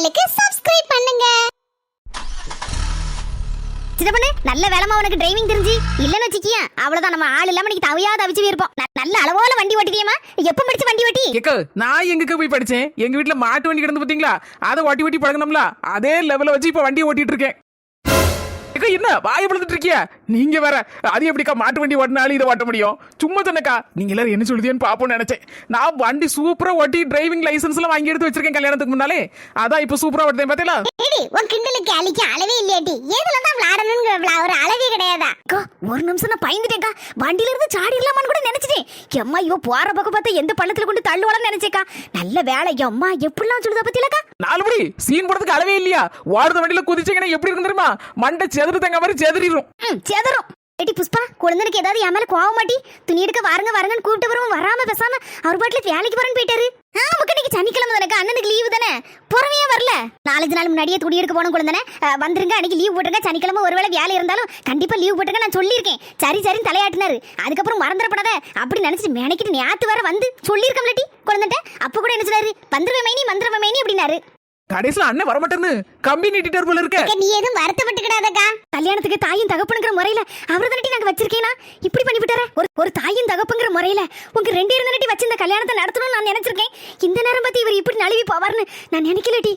சேனலுக்கு சப்ஸ்கிரைப் பண்ணுங்க. சின்னப்பண்ணு நல்ல வேலைமா உனக்கு டிரைவிங் தெரிஞ்சு இல்லன்னு வச்சுக்கியா அவ்வளவுதான். நம்ம ஆள் இல்லாம நீங்க தவியா தவிச்சு இருப்போம். நல்ல அளவோல வண்டி ஓட்டிக்கியமா. எப்ப படிச்ச வண்டி ஓட்டி? கேக்க நான் எங்க போய் படிச்சேன். எங்க வீட்டுல மாட்டு வண்டி கிடந்து பாத்தீங்களா, அதை ஓட்டி ஓட்டி பழகணும்ல. அதே லெவல வச்சு இப்ப வண்டியை ஓட்டிட்டு இருக்கேன். என்ன வாயை பழுத்துட்டு இருக்கியா நீங்க வேற? அது எப்படிக்கா மாட்டு வண்டி ஓட்டினாலும் இதை ஓட்ட முடியும்? சும்மா தானக்கா. நீங்க எல்லாரும் என்ன சொல்லுதேன்னு பாப்போம்னு நினைச்சேன். நான் வண்டி சூப்பரா ஓட்டி டிரைவிங் லைசன்ஸ் எல்லாம் வாங்கி எடுத்து வச்சிருக்கேன் கல்யாணத்துக்கு முன்னாலே. அதான் இப்ப சூப்பரா ஓட்டுறேன் பாத்தீங்களா? உன் கிண்டலுக்கு அழிக்க அளவே இல்லையாட்டி. ஏதுலதான் விளையாடணும்னு ஒரு அளவே கிடையாதா? ஒரு நிமிஷம் நான் பயந்துட்டேன்க்கா. வண்டியில இருந்து சாடி இல்லாமான்னு கூட நினைச்சிட்டேன். எம்மா இவ போற பக்கம் பார்த்து எந்த பள்ளத்துல கொண்டு தள்ளுவாளன்னு நினைச்சேக்கா. நல்ல வேலை. எம்மா எப்படிலாம் சொல்லுதா பத்தியிலக்கா. நாலுபடி சீன் போடுறதுக்கு அளவே இல்லையா? ஓடுற வண்டியில குதிச்சீங்கன்னா எப்படி இருக்கும் தெரியுமா? மண்டை செதறு தங்க மாதிரி செதறிடும். செதறும். ஏடி புஷ்பா, குழந்தைக்கு ஏதாவது என் மேல கோவ மாட்டி? துணி எடுக்க வாருங்கன்னு கூப்பிட்டு வரவும் வராம பேசாம அவர் பாட்டுல வேலைக்கு போறேன்னு போயிட்டாரு. நமக்கு இன்னைக்கு சனிக்கிழமை தானே, அண்ணனுக்கு லீவு தானே, பொறுமையா வரல. 4 நாள் முன்னாடியே துணி எடுக்க போன குழந்தை வந்துருங்க, அன்னைக்கு லீவ் போட்டுருங்க, சனிக்கிழமை ஒருவேளை வேலை இருந்தாலும் கண்டிப்பா லீவ் போட்டுருங்க நான் சொல்லியிருக்கேன். சரின்னு தலையாட்டினாரு. அதுக்கப்புறம் மறந்துடப்படாத அப்படி நினைச்சிட்டு மேனைக்கிட்டு நேத்து வர வந்து சொல்லியிருக்கோம்லட்டி குழந்தைட்ட. அப்ப கூட என்ன சொன்னாரு? வந்துருவே மைனி அப்படின்னாரு. கடைசில அண்ணன் வரமாட்டேன்னு கம்பி நீட்டிட்டார் போல இருக்க. நீ எதுவும் வருத்தப்பட்டுக்கிடாதக்கா. கல்யாணத்துக்கு தாயும் தகப்பனுங்கிற முறையில அவர் தானட்டி நாங்க வச்சிருக்கேனா இப்படி பண்ணிவிட்டாரு. ஒரு தாயும் தகப்புங்கிற முறையில உங்க 2 இருந்தாட்டி வச்சு இந்த கல்யாணத்தை நடத்தணும்னு நான் நினைச்சிருக்கேன். இந்த நேரம் பார்த்து இவர் இப்படி நழுவி போவார்னு நான் நினைக்கலடி.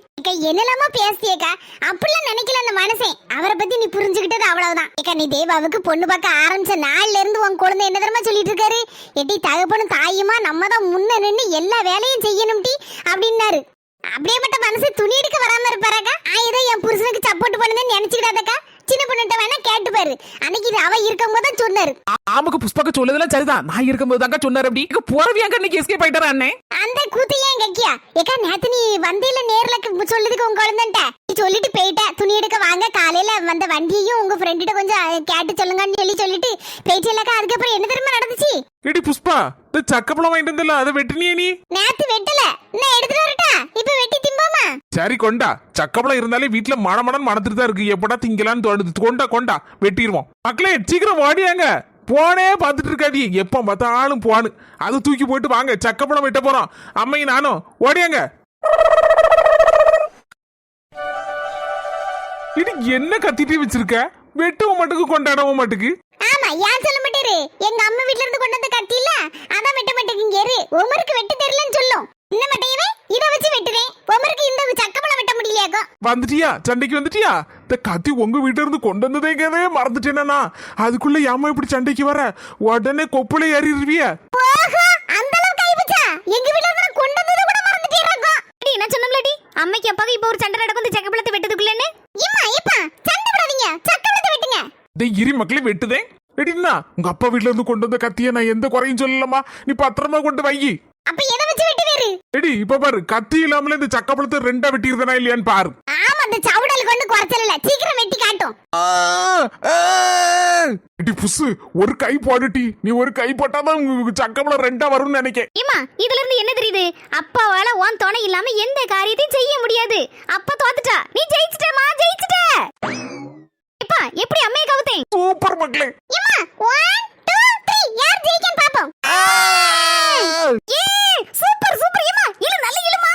என்னெல்லாமோ பேசியக்கா. அப்படிலாம் நினைக்கல அந்த மனசே. அவரை பத்தி நீ புரிஞ்சுக்கிட்டது அவ்வளவுதான். ஏக்கா நீ தேவாவுக்கு பொண்ணு பார்க்க ஆரம்பிச்ச நாள்ல இருந்து உன் குழந்தை என்ன தெரியுமா சொல்லிட்டு இருக்காரு? எட்டி தகப்பனும் தாயுமா நம்ம தான் முன்ன நின்று எல்லா வேலையும் செய்யணும் டி அப்படின்னாரு. அப்படியேப்பட்ட மனசு துணி எடுக்க வராம இருப்பாரக்கா. ஏதோ என் புருஷனுக்கு சப்போர்ட் பண்ணுதுன்னு நினைச்சுக்கிடாதக்கா. சின்ன பொண்ணுட்ட வேணா கேட்டு பாரு. அன்னைக்கு இது அவ இருக்கும் போது தான் சொன்னாரு. ஆமாக்கு புஷ்பாக்க சொல்லதெல்லாம் சரிதான். நான் இருக்கும்போது தாங்க சொன்னாரு. அப்படி போறவியாங்க இன்னைக்கு எஸ்கேப் ஆயிட்டாரா அண்ணே? அந்த கூத்தையே கக்கியா. ஏக்கா நேத்து நீ வண்டியில நேர்ல சொல்லுதுக்கு உங்க குழந்தைன்ட்ட நீ சொல்லிட்டு போயிட்ட. துணி எடுக்க வாங்க, காலையில வந்த வண்டியையும் உங்க ஃப்ரெண்ட்ட கொஞ்சம் கேட்டு சொல்லுங்கன்னு சொல்லிட்டு போயிட்டு இல்லக்கா. அதுக்கப்புறம் என்ன தெரியுமா நடந்துச்சு? எடி புஷ்பா, சக்கப்பளம் வாங்கிட்டு வந்தல, அதை வெட்டினியே நீ? நேத்து வெட்டல, நான் எடுத்துட்டு வரட்டா? இப்ப வெட்டி திம்பாமா? சரி கொண்டா. சக்கப்பளம் இருந்தாலே வீட்டுல மணமணன்னு மணத்துட்டு தான் இருக்கு. எப்படா திங்கலான்னு தோணுது. கொண்டா வெட்டிடுவோம். மக்களே சீக்கிரம் ஓடியாங்க. போனே பாத்துட்டு இருக்காடி. எப்ப பார்த்தாலும் போனு. அது தூக்கி போட்டு வாங்க, சக்கப்பளம் வெட்ட போறோம். அம்மையும் நானும் ஓடியாங்க. இது என்ன கத்திட்டு வச்சிருக்க? வெட்டவும் மாட்டுக்கு கொண்டாடவும் மாட்டுக்கு. ஆமா, ஏன் சொல்ல மாட்டேரு? எங்க அம்மா வீட்ல இருந்து கொண்டு வந்த கத்தி இல்ல, அதான் வெட்ட மாட்டேங்க. உமருக்கு வெட்ட தெரியலன்னு சொல்லும். என்ன மாட்டேயவே இத வச்சு வெட்டுறேன். உமருக்கு இந்த சக்கப்பளம் வெட்ட முடியலையாக்கோ. வந்துட்டியா? சண்டைக்கு வந்துட்டியா? இந்த கத்தி உங்க வீட்டுல இருந்து கொண்டு வந்ததேங்கவே மறந்துட்டேனா? அதுக்குள்ள ஏமா இப்படி சண்டைக்கு வர? உடனே கொப்புல ஏறிடுவிய. ஓஹோ, அந்த அளவுக்கு ஆயிடுச்சா? எங்க வீட்ல இருந்து கொண்டு வந்தத கூட மறந்துட்டீராக்கோ. அடி நான் சொன்னம்லடி, அம்மைக்கு அப்பாக்கு இப்ப ஒரு சண்டை நடக்கும் இந்த சக்கப்பளத்தை வெட்டதுக்குள்ளேன்னு. ஏப்பா சண்டை போடாதீங்க, சக்கப்பளத்தை வெட்டுங்க. டேய் இரி மக்களே, வெட்டுதே. வெட்டினா உங்க அப்பா வீட்டுல இருந்து கொண்டு வந்த கத்திய நான் எந்த குறையும் சொல்லலாமா? நீ பத்திரமா கொண்டு வை. அப்ப எதை வச்சு வெட்டுவீரு? எடி இப்ப பாரு, கத்தி இல்லாமல இந்த சக்கப்பளத்தை 2 வெட்டிருந்தனா இல்லையான்னு பாரு. ஆமா, அந்த சவுடல் கொண்டு குறைச்சல இல்ல, சீக்கிரம் வெட்டி காட்டும். எடி புசு, ஒரு கை போடுட்டி. நீ ஒரு கை போட்டாதான் சக்கப்பளம் 2 வரும்னு நினைக்கேன். ஏமா இதுல இருந்து என்ன தெரியுது? அப்பாவால உன் துணை இல்லாம எந்த காரியத்தையும் செய்ய முடியாது. அப்பா தோத்துட்டா, நீ ஜெயிச்சிட்டமா, ஜெயிச்சிட்ட. எப்பா எப்படி அம்மையை கவுத்தேன்? சூப்பர் மக்களே. ஏமா 1 2 3 யார் ஜெயிக்கன்னு பாப்போம். ஏ சூப்பர் சூப்பர். ஏமா இளு நல்ல இளுமா.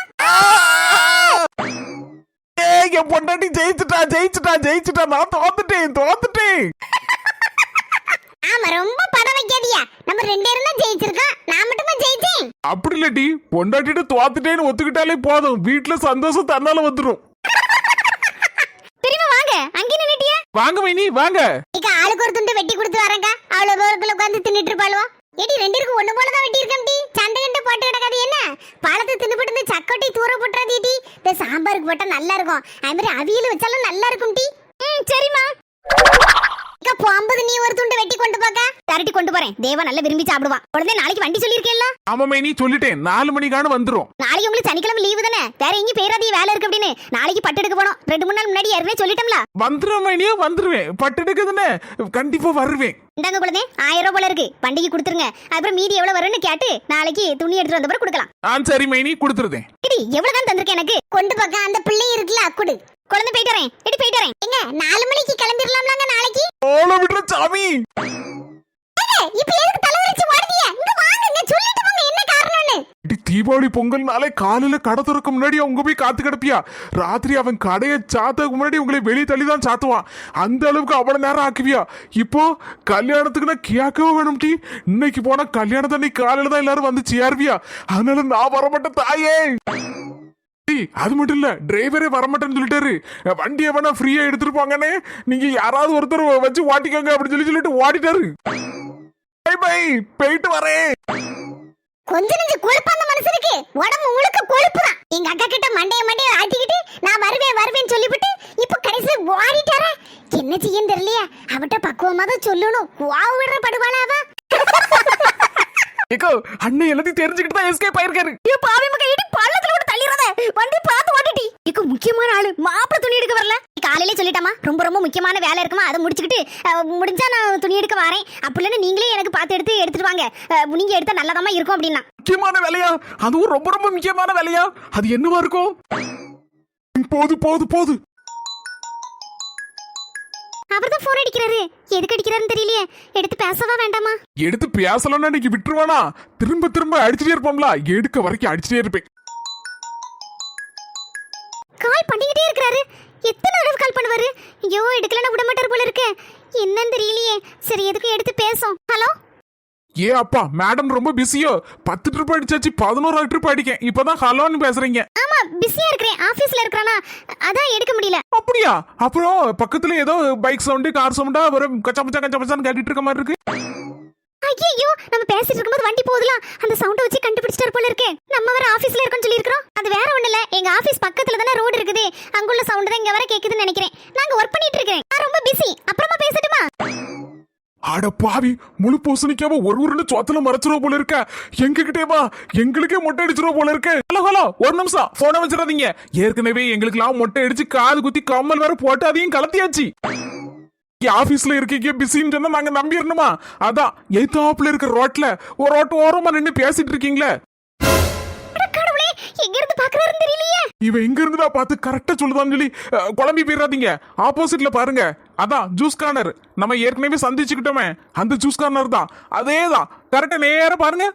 ஏய் என் பொண்டாட்டி ஜெயிச்சிட்டா. நான் தோத்துட்டேன். ஆமா, ரொம்ப படம் வைக்காதியா. நம்ம 2 பேரும் தான் ஜெயிச்சிருக்கோம், நான் மட்டுமா ஜெயிச்சேன்? அப்படி இல்லடி, பொண்டாட்டிட்டு தோத்துட்டேன்னு ஒத்துக்கிட்டாலே போதும். வீட்டுல சந்தோஷம் தன்னால வந்துடும். திரும்ப வாங்க, அங்கே நின்னுட்டியா? வாங்க மைனி வாங்க. இக்க ஆளுக்கு ஒரு துண்டு வெட்டி கொடுத்து வரங்க. அவ்வளவு பேருக்குள்ள உட்கார்ந்து தின்னுட்டு இருப்பாளுவோ. ஏடி 2 பேருக்கு ஒண்ணு போல தான் வெட்டி இருக்கேன் டி. சண்டை கண்டு போட்டு கிடக்காது என்ன? பழத்தை தின்னுபிட்டு இந்த சக்கோட்டி தூர போட்டுறாதீ டி. இந்த சாம்பாருக்கு போட்டா நல்லா இருக்கும். அதே மாதிரி அவியல் வச்சாலும் நல்லா இருக்கும் டி. சரிம்மா. இக்க போகும்போது நீ ஒரு துண்டு வெட்டி கொண்டு போக்க. தரட்டி கொண்டு போறேன். தேவா நல்லா விரும்பி சாப்பிடுவா. உடனே நாளைக்கு வண்டி சொல்லியிருக்கேல்ல? ஆமா மைனி சொல்லிட்டேன். 4 மணிக்கான வந்துரும். நாளைக்கு உங்களுக்கு சனிக்கிழமை லீவு தானே, வேற எங்கேயும் பேராதிய வேலை இருக்கு அப்படின்னு. நாளைக்கு பட்டு எடுக்க போனோம். 2-3 நாள் முன்னாடி ஏற்கனவே சொல்லிட்டோம்ல. வந்துரும் மைனியோ, வந்துருவேன். பட்டு எடுக்குதுன்னு கண்டிப்பா வருவேன். இந்தாங்க குழந்தை, 1000 ரூபாய் போல இருக்கு, பண்டிகை கொடுத்துருங்க. அப்புறம் மீதி எவ்வளவு வரும்னு கேட்டு நாளைக்கு துணி எடுத்துட்டு வந்த பிறகு கொடுக்கலாம். சரி மைனி கொடுத்துருதேன். இடி எவ்வளவு தான் தந்திருக்கேன் எனக்கு? கொண்டு பக்கம் அந்த பிள்ளை இருக்குல்ல, குடு. குழந்தை போயிட்டு வரேன். இடி போயிட்டு வரேன். எங்க 4 மணிக்கு கிளம்பிடலாம்லாங்க நாளைக்கு? ஓல விடுற சாமி. இப்ப எதுக்கு தலைவரிச்சு ஓடுறீங்க? இங்க வாங்க, சொல்லிட்டு போங்க என்ன காரணம்னு. தீ தீபாவளி பொங்கல்னாலே காலையில கடை திறக்க முன்னாடி அவங்க போய் காத்து கிடப்பியா? ராத்திரி அவன் கடையை சாத்ததுக்கு முன்னாடி உங்களை வெளியே தள்ளி தான் சாத்துவான். அந்த அளவுக்கு அவ்வளவு நேரம் ஆக்குவியா? இப்போ கல்யாணத்துக்கு நான் கேட்கவே வேணும் டி. இன்னைக்கு போனா கல்யாணத்தை நீ காலையில தான் எல்லாரும் வந்து சேருவியா? அதனால நான் வரமாட்டேன் தாயே. அது மட்டும் இல்ல, டிரைவரே வரமாட்டேன்னு சொல்லிட்டாரு. வண்டியை வேணா ஃப்ரீயா எடுத்துருப்பாங்கன்னு, நீங்க யாராவது ஒருத்தர் வச்சு ஓட்டிக்கோங்க அப்படின்னு சொல்லிட்டு ஓட்டிட்டாரு. பை பை, போயிட்டு வரேன். கொஞ்ச நெஞ்ச கொழுப்பு அந்த மனுஷனுக்கு, உடம்பு முழுக்க கொழுப்பு தான். எங்க அக்கா கிட்ட மண்டைய ஆட்டிக்கிட்டு நான் வருவேன்னு சொல்லிவிட்டு இப்ப கடைசியில ஓடிட்டாரே. என்ன செய்யன்னு தெரியலையே. அவட்ட பக்குவமா தான் சொல்லணும். வாவு விடுற படுவாளா அவ. ஏக்கோ அண்ணன் எல்லாத்தையும் தெரிஞ்சுக்கிட்டு தான் எஸ்கேப் ஆயிருக்காரு. ஏ பாவி மக்க இடி பள்ளத்துல விட்டு தள்ளிறத. வண்டி பார்த்து ஓட்டிட்டி. ஏக்கோ முக்கியமான ஆளு மாப்பிள துணி எடுக்க வரல. காலையிலே சொல்லிட்டாமா ரொம்ப முக்கியமான வேலை இருக்குமா, அதை முடிச்சுக்கிட்டு முடிஞ்சா நான் துணி எடுக்க வரேன். அப்படின்னா நீங்களே எனக்கு பார்த்து எடுத்துட்டு வாங்க, நீங்க எடுத்தா நல்லதாமா இருக்கும் அப்படின்னா. முக்கியமான வேலையா? அதுவும் ரொம்ப முக்கியமான வேலையா? அது என்னவா இருக்கும்? போது அவர்தான் போன் அடிக்கிறாரு. எதுக்கு அடிக்கிறாருன்னு தெரியலையே. எடுத்து பேசவா வேண்டாமா? எடுத்து பேசலன்னா இன்னைக்கு விட்டுருவானா? திரும்ப அடிச்சுட்டே இருப்போம்ல, எடுக்க வரைக்கும் அடிச்சுட்டே இருப்பேன். கால் பண்ணிக்கிட்டே இருக்கிறாரு. எத்தனை தடவை கால் பண்ணுவாரு? ஐயோ எடுக்கலன்னா விட மாட்டார் போல இருக்கு. என்னன்னு தெரியலையே. சரி எதுக்கு எடுத்து பேசும். ஹலோ. ஏ அப்பா, மேடம் ரொம்ப பிஸியோ? 10 ட்ரிப் அடிச்சாச்சு, 11 ட்ரிப் அடிக்கேன். இப்பதான் ஹலோன்னு பேசுறீங்க. ஆமா பிஸியா இருக்கிறேன், ஆபீஸ்ல இருக்கறானா, அதான் எடுக்க முடியல. அப்படியா? அப்புறம் பக்கத்துல ஏதோ பைக் சவுண்ட் கார் சவுண்டா ஒரு கச்சமச்சான்னு கேட்டுட்டு இருக்க மாதிரி இருக்கு. ஐயோ நம்ம பேசிட்டு இருக்கும்போது வண்டி போகுதுலாம், அந்த சவுண்ட வச்சு கண்டுபிடிச்சிட்டாரு போல இருக்கு. நம்ம வர ஆபீஸ்ல இருக்கோம்னு சொல்லி இருக்கோம். அது வேற ஒண்ணு இல்ல, எங்க ஆபீஸ் பக்கத்துல தான ரோட் இருக்குது. அங்குள்ள சவுண்ட் தான் இங்க வர கேக்குதுன்னு நினைக்கிறேன். நாங்க வர்க் பண்ணிட்டு இருக்கேன். நான் ரொம்ப பிஸி. அப்புறமா பேசட்டுமா? அட பாவி, முழு பூசணிக்காம ஒரு சொத்துல மறைச்சிருவ போல இருக்க. எங்க கிட்டே வா, எங்களுக்கே மொட்டை அடிச்சிருவ போல இருக்கு. ஹலோ ஒரு நிமிஷம், போனை வச்சிடாதீங்க. ஏற்கனவே எங்களுக்கெல்லாம் மொட்டை அடிச்சு காது குத்தி கம்மல் வேற போட்டு அதையும் கலத்தியாச்சு. ஆபீஸ்ல இருக்கீங்க பிஸின்னு சொன்னா நாங்க நம்பிடணுமா? அதான் எய்தாப்புல இருக்க ரோட்ல ஒரு ரோட்டு ஓரமா நின்று பேசிட்டு இருக்கீங்களே. எங்க இருந்து பாக்குறாருன்னு தெரியலையே. இவன் எங்க இருந்துடா பார்த்து கரெக்டா சொல்லுதான்னு சொல்லி குழம்பி போயிடாதீங்க. ஆப்போசிட்ல பாருங்க, அதான் ஜூஸ் கார்னர். நம்ம ஏற்கனவே சந்திச்சுக்கிட்டோமே, அந்த ஜூஸ் கார்னர் தான். அதேதான், கரெக்டா நேரா பாருங்க.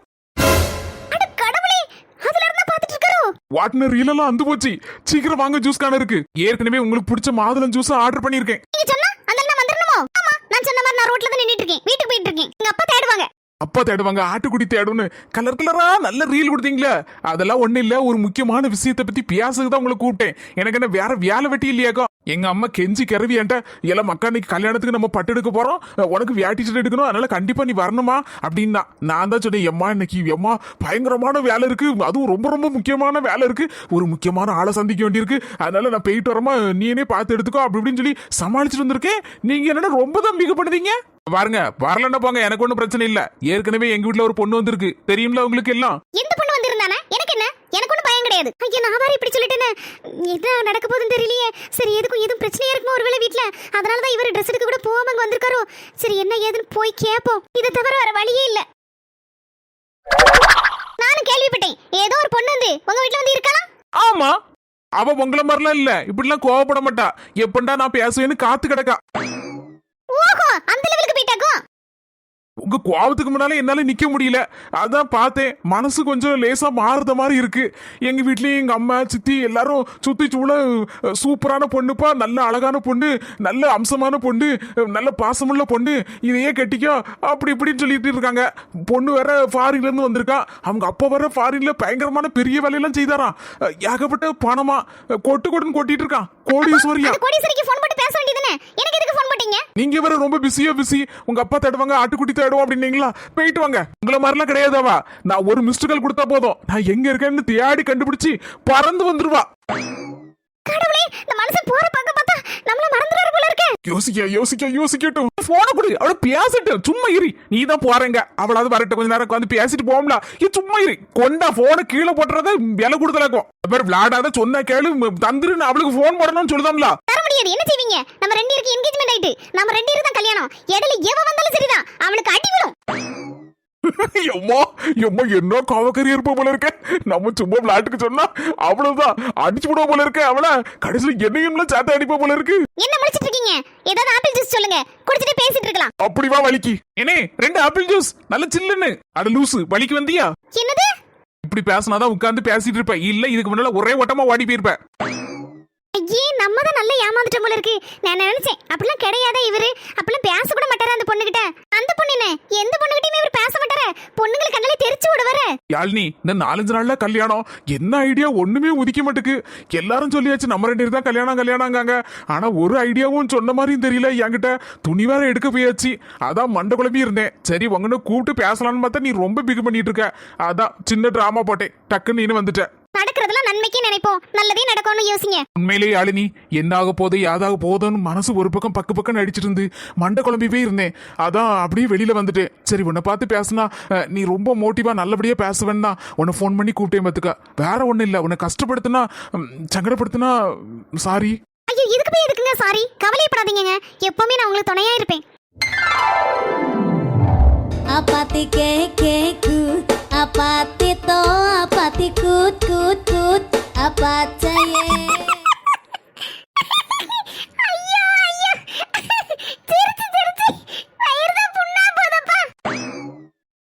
அட கடவுளே, அதுல இருந்தா பாத்துட்டு இருக்கறோ. வாட்னர் ரீலெல்லாம் அந்து போச்சு. சீக்கிரம் வாங்க, ஜூஸ் கார்னருக்கு. ஏற்கனவே உங்களுக்கு பிடிச்ச மாதுளம் ஜூஸ் ஆர்டர் பண்ணிருக்கேன். நீங்க சொன்னா அந்த நான் வந்துறணுமோ? ஆமா, நான் சொன்ன மாதிரி நான் ரோட்ல தான் நின்னுட்டு இருக்கேன். வீட்டுக்கு போயிட்டு இருக்கேன். எங்க அப்பா தேடுவாங்க. அப்பா தேடுவாங்க, ஆட்டுக்குடி தேடுன்னு கலரா நல்ல ரீல் கொடுத்தீங்களா? அதெல்லாம் ஒண்ணு இல்ல, ஒரு முக்கியமான விஷயத்தை பத்தி பேசுறதுதான் உங்களை கூப்பிட்டேன். எனக்கு என்ன வேற வேலை வெட்டி இல்லையாக்கோ? எங்க அம்மா கெஞ்சி கருவி என்கிட்ட, எல்லாம் மக்கா இன்னைக்கு கல்யாணத்துக்கு நம்ம பட்டு எடுக்க போறோம், உனக்கு வேட்டி சட்டை எடுக்கணும், அதனால கண்டிப்பா நீ வரணுமா அப்படின்னா. நான் தான் சொன்னேன், எம்மா இன்னைக்கு எம்மா பயங்கரமான வேலை இருக்கு, அதுவும் ரொம்ப முக்கியமான வேலை இருக்கு, ஒரு முக்கியமான ஆளை சந்திக்க வேண்டியிருக்கு, அதனால நான் போயிட்டு வரமா, நீனே பார்த்து எடுத்துக்கோ அப்படி இப்படின்னு சொல்லி சமாளிச்சுட்டு வந்திருக்கேன். நீங்க என்னன்னா ரொம்ப தான் மிகப்படுதீங்க. பாருங்க, வரலன்னா போங்க, எனக்கு ஒன்றும் பிரச்சனை இல்ல. ஏற்கனவே எங்க வீட்டுல ஒரு பொண்ணு வந்திருக்கு, தெரியுங்களா உங்களுக்கு எல்லாம்? எந்த பொண்ணு வந்திருந்தானே? எனக்கு என்ன, எனக்கு ஒன்றும் பயம் கிடையாது. ஐயா நான் வேற இப்படி சொல்லிட்டேனே, என்ன நடக்க போகுதுன்னு தெரியலையே. சரி எதுவும் பிரச்சனையா இருக்குமோ ஒருவேளை வீட்டுல, அதனால தான் இவர் ட்ரெஸ் எடுக்க கூட போகாம அங்க வந்திருக்காரோ. சரி என்ன ஏதுன்னு போய் கேட்போம். இதை தவிர வேற வழியே இல்ல. நானும் கேள்விப்பட்டேன், ஏதோ ஒரு பொண்ணு வந்து உங்க வீட்டுல வந்து இருக்கலாம். ஆமா, அவ உங்கள மாதிரிலாம் இல்ல, இப்படிலாம் கோவப்பட மாட்டா. எப்பண்டா நான் பேசுவேன்னு காத்து கிடக்கா. ஓஹோ, அந்த லெவலுக்கு போயிட்டாக்கோ. உங்க கோவத்துக்கு முன்னால என்னால நிக்க முடியல, அதான் பார்த்தேன். மனசு கொஞ்சம் லேசா மாறுத மாதிரி இருக்கு. எங்க வீட்லயும் எங்க அம்மா சித்தி எல்லாரும் சுத்தி சூழ சூப்பரான பொண்ணுப்பா, நல்ல அழகான பொண்ணு, நல்ல அம்சமான பொண்ணு, நல்ல பாசமுள்ள பொண்ணு, இதையே கட்டிக்கோ அப்படி இப்படின்னு சொல்லிட்டு இருக்காங்க. பொண்ணு வேற ஃபாரின்ல இருந்து வந்திருக்கா. அவங்க அப்பா வேற ஃபாரின்ல பயங்கரமான பெரிய வேலையெல்லாம் செய்தாராம். ஏகப்பட்ட பணமா கொட்டுன்னு கொட்டிட்டு இருக்கான். கோடீஸ்வரியா. கோடீஸ்வரிக்கு ஃபோன் போட்டு பேச வேண்டியதுனே. எனக்கு எதுக்கு ஃபோன் போட்டீங்க? நீங்க வேற ரொம்ப பிஸி. உங்க அப்பா தேடுவாங்க, ஆட்டுக்குட்டி தேடுவோம் அப்படின்னீங்களா? போயிட்டு வாங்க. உங்களை மாதிரிலாம் கிடையாதாவா? நான் ஒரு மிஸ்டு கால் கொடுத்தா போதும், நான் எங்க இருக்கேன்னு தேடி கண்டுபிடிச்சு பறந்து வந்துருவா. கடவுளே, இந்த மனுஷன் போற பக்கம் பார்த்தா நம்மள மறந்துறாரு போல இருக்கே. யோசிக்கட்டும். போன கொடு, அவள பேசிட்டு சும்மா இரு. நீ தான் போறேங்க, அவளாவது வரட்டு, கொஞ்ச நேரம் வந்து பேசிட்டு போவோம்ல. இது சும்மா இரு. கொண்டா போன கீழே போட்டுறத விலை கொடுத்தலாக்கும். விளையாடாத சொன்னா கேளு, தந்துருன்னு அவளுக்கு போன் போடணும்னு சொல்லுதாம்ல. தர முடியாது. என்ன செய்வீங்க? நம்ம 2 பேருக்கு என்கேஜ்மெண்ட் ஆயிட்டு, நம்ம 2 பேருக்கு தான் கல்யாணம். எடல எவ வந்தாலும் சரிதான், அவளுக்கு அடி விழும். எம்மா என்ன காவக்கறி இருப்ப போல இருக்க. நம்ம சும்மா விளையாட்டுக்கு சொன்னா அவ்வளவுதான் அடிச்சு விடுவோம் போல இருக்க. அவள கடைசியில் என்னையும் சேர்த்து அடிப்ப போல இருக்கு. என்ன முடிச்சிட்டு இருக்கீங்க? ஏதாவது ஆப்பிள் ஜூஸ் சொல்லுங்க, குடிச்சிட்டு பேசிட்டு இருக்கலாம். அப்படி வா வலிக்கு. ஏனே 2 ஆப்பிள் ஜூஸ் நல்ல சில்லுன்னு. அட லூசு, வலிக்கு வந்தியா? என்னது? இப்படி அப்படி பேசினாதான் உட்கார்ந்து பேசிட்டு இருப்ப, இல்ல இதுக்கு முன்னால ஒரே ஓட்டமா ஓடி போயிருப்ப. ஐயே நம்ம தான் நல்லா ஏமாந்துட்ட போல இருக்கு. நான் நினைச்சேன் அப்படிலாம் கிடையாதே இவரு, அப்படிலாம் பேச கூட மாட்டாரு அந்த பொண்ணுகிட்ட. அந்த பொண்ணு என்ன, எந்த பொண்ணுகிட்டயுமே இவர் பேச மாட்டாரு, பொண்ணுங்களை கண்ணாலே தெரிச்சு விடுவாரு. யாழினி, இந்த 4-5 நாள்ல கல்யாணம், என்ன ஐடியா ஒண்ணுமே உதிக்க மாட்டுக்கு. எல்லாரும் சொல்லியாச்சு நம்ம 2 பேரும் தான் கல்யாணங்காங்க. ஆனா ஒரு ஐடியாவும் சொன்ன மாதிரியும் தெரியல. என்கிட்ட துணி வேற எடுக்க போயாச்சு. அதான் மண்டை குழம்பி இருந்தேன். சரி உங்கன்னு கூப்பிட்டு பேசலாம்னு பார்த்தா நீ ரொம்ப பிகு பண்ணிட்டு இருக்க. அதான் சின்ன டிராமா போட்டேன், டக்குன்னு நீனு வந்துட்ட. நடக்கிறதெல்லாம் நன்மைக்கே நினைப்போம், நல்லதே நடக்கும்னு யோசிங்க. உண்மையிலேயே யாழினி, என்ன ஆக போகுது யாதாக போகுதுன்னு மனசு ஒரு பக்கம் பக்கம் அடிச்சிட்டு இருந்து மண்டை குழம்பி போய் இருந்தேன். அதான் அப்படியே வெளியில வந்துட்டேன். சரி உன்னை பார்த்து பேசினா நீ ரொம்ப மோட்டிவா நல்லபடியா பேசுவேன்னா உன்னை ஃபோன் பண்ணி கூப்பிட்டேன் பார்த்துக்க. வேற ஒன்றும் இல்லை, உன்னை கஷ்டப்படுத்தினா சங்கடப்படுத்தினா சாரி. ஐயோ இதுக்கு போய் எதுக்குங்க சாரி, கவலையப்படாதீங்க, எப்பவுமே நான் உங்களுக்கு துணையா இருப்பேன். Apati kekeku, apati to, apati kut kut kut, apacaye. ஐயோ ஐயோ சிரிச்சு வயிறுதான் புண்ணா போதப்பா.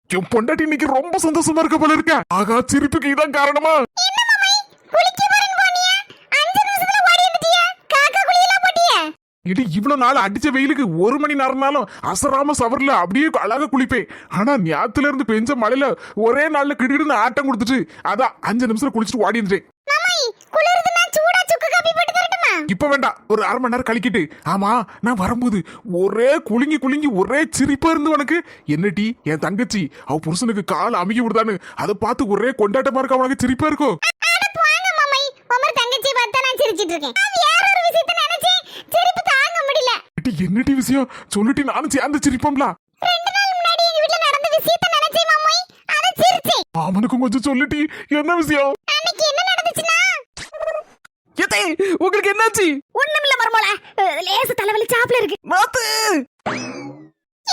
என் பொண்டாட்டி இன்னைக்கு ரொம்ப சந்தோஷமா இருக்க போல இருக்க. ஆகா, சிரிப்புக்கு இதான் காரணமா? என்ன மாமை குளிக்க போறேன்னு போனியா, 5 நிமிஷத்துல ஓடி வந்துட்டியா, காக்கா குளியெல்லாம் போட்டியா? இடி இவ்வளவு நாள் அடிச்ச வெயிலுக்கு 1 மணி நேரம்னாலும் அசராம சவர்ல அப்படியே அழகா குளிப்பேன். ஆனா ஞாத்துல இருந்து பெஞ்ச மழையில ஒரே நாள்ல கிடுகிடுன்னு ஆட்டம் கொடுத்துட்டு அதான் 5 நிமிஷம் குளிச்சுட்டு ஓடி இருந்தேன். மாமை குளிருதுன்னா சூடா சுக்கு காபி போட்டு தரட்டுமா? இப்ப வேண்டாம், ஒரு 1/2 மணி நேரம் கழிக்கிட்டு. ஆமா, நான் வரும்போது ஒரே குலுங்கி ஒரே சிரிப்பா இருந்து உனக்கு. என்னடி என் தங்கச்சி அவ புருஷனுக்கு கால் அமுகி விடுதான்னு அதை பார்த்து ஒரே கொண்டாட்டமா இருக்கா, உனக்கு சிரிப்பா இருக்கும். அட போங்க மாமை, உமர் தங்கச்சி பார்த்தா நான் சிரிச்சிட்டு இருக்கேன். நான் வேற ஒரு விஷயத்தை நினைச்சேன், சிரிப்பு தாங்க முடியல. ஏட்டி, என்னடி விஷயம் சொல்லிட்டு நானும் சேர்ந்து சிரிப்போம்ல. 2 நாள் முன்னாடி எங்க வீட்ல நடந்த விஷயத்தை நினைச்சேன் மாமை, அத சிரிச்சேன். அவனுக்கும் கொஞ்சம் சொல்லிட்டி, என்ன விஷயம்? அன்னைக்கு என்ன நடந்துச்சுன்னா, ஏத்தே உங்களுக்கு என்னாச்சு? ஒண்ணுமில்ல மர்மோல, லேச தலைவலி சாப்ல இருக்கு. மாத்து.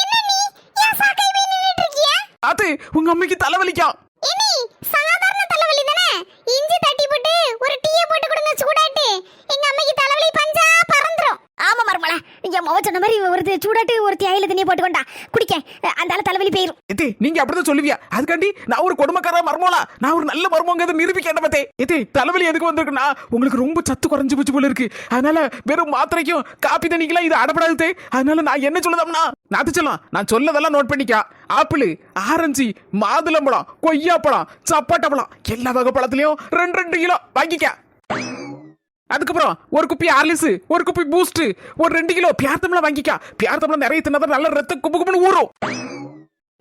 என்ன நீ ஏன் சாக்கை போய் நின்னுட்டு இருக்கியா? ஆத்து உங்க அம்மைக்கு தலைவலிக்கா. இனி சாதாரண தலைவலி தானே, இஞ்சி தட்டி போட்டு ஒரு டீ போட்டு கொடுங்க சூடாட்டு, எங்க அம்மைக்கு தலைவலி பஞ்சா பறந்துரும். ஆமா மர்மோல, என் மவ சொன்ன மாதிரி ஒரு சூடாட்டு ஒரு தேயிலை தண்ணி போட்டு கொண்டா குடிக்க, அந்த தலைவலி போயிரும். ஏத்தே நீங்க அப்படிதான் சொல்லுவியா? அதுக்காண்டி நான் ஒரு கொடுமைக்கார மர்மோலா, நான் ஒரு நல்ல மர்மோங்கிறத நிரூபிக்க பார்த்தே. ஏத்தே தலைவலி எதுக்கு வந்திருக்குன்னா உங்களுக்கு ரொம்ப சத்து குறைஞ்சு போச்சு போல இருக்கு. அதனால வெறும் மாத்திரைக்கும் காப்பி தண்ணிக்கெல்லாம் இது அடப்படாது. அதனால நான் என்ன சொல்லுதம்னா, நாத்து சொல்லலாம், நான் சொல்லதெல்லாம் நோட் பண்ணிக்கா. ஆப்பிள், ஆரஞ்சு, மாதுளம்பழம், கொய்யாப்பழம், சப்பாட்டை பழம், எல்லா வகை பழத்துலயும் 2 கிலோ வாங்கிக்க. அதுக்கப்புறம் ஒரு குப்பி ஹார்லிக்ஸ், ஒரு குப்பி பூஸ்ட், ஒரு 2 கிலோ பியார்த்தம்பளம் வாங்கிக்கா. பியார்த்தம்பளம் நிறைய தின்னதான் நல்ல ரத்த குப்பு குப்புன்னு ஊறும்.